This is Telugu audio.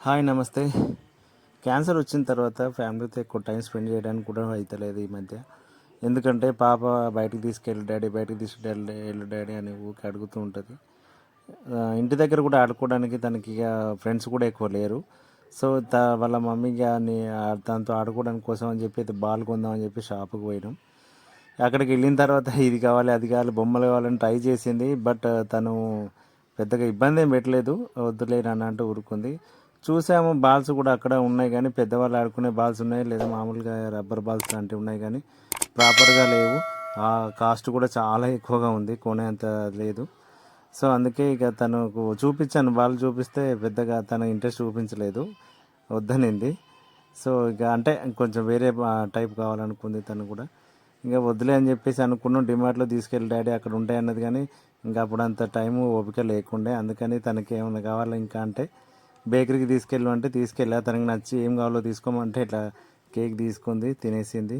హాయ్ నమస్తే. క్యాన్సర్ వచ్చిన తర్వాత ఫ్యామిలీతో ఎక్కువ టైం స్పెండ్ చేయడానికి కూడా అయితలేదు ఈ మధ్య. ఎందుకంటే పాప బయటికి తీసుకెళ్ళి డాడీ బయటికి తీసుకెళ్ళి వెళ్ళు డాడీ అని ఊరికే అడుగుతూ ఉంటుంది. ఇంటి దగ్గర కూడా ఆడుకోవడానికి తనకి ఇక ఫ్రెండ్స్ కూడా ఎక్కువ లేరు. సో వాళ్ళ మమ్మీ కానీ తనతో ఆడుకోవడానికి కోసం అని చెప్పి అయితే బాల్ కొందామని చెప్పి షాప్కి పోయినాం. అక్కడికి వెళ్ళిన తర్వాత ఇది కావాలి అది కావాలి బొమ్మలు కావాలని ట్రై చేసింది. బట్ తను పెద్దగా ఇబ్బంది ఏం పెట్టలేదు. వద్దులేని అన్నట్టు ఊరుకుంది. చూసాము బాల్స్ కూడా అక్కడ ఉన్నాయి, కానీ పెద్దవాళ్ళు ఆడుకునే బాల్స్ ఉన్నాయి, లేదా మామూలుగా రబ్బర్ బాల్స్ లాంటివి ఉన్నాయి, కానీ ప్రాపర్గా లేవు. ఆ కాస్ట్ కూడా చాలా ఎక్కువగా ఉంది, కొనేంత లేదు. సో అందుకే ఇక తనకు చూపించాను, బాల్ చూపిస్తే పెద్దగా తన ఇంట్రెస్ట్ చూపించలేదు, వద్దనింది. సో ఇక అంటే కొంచెం వేరే టైప్ కావాలనుకుంది తను కూడా. ఇంకా వద్దులే అని చెప్పేసి అనుకున్నాం. డిమార్ట్లో తీసుకెళ్ళి డాడీ అక్కడ ఉంటాయి అన్నది, కానీ ఇంకా అప్పుడు అంత టైము ఓపిక లేకుండే. అందుకని తనకి ఏమైనా కావాలి ఇంకా అంటే బేకరీకి తీసుకెళ్ళు అంటే తీసుకెళ్ళా. తనకి నచ్చి ఏం కావాలో తీసుకోమంటే ఇట్లా కేక్ తీసుకుంది, తినేసింది.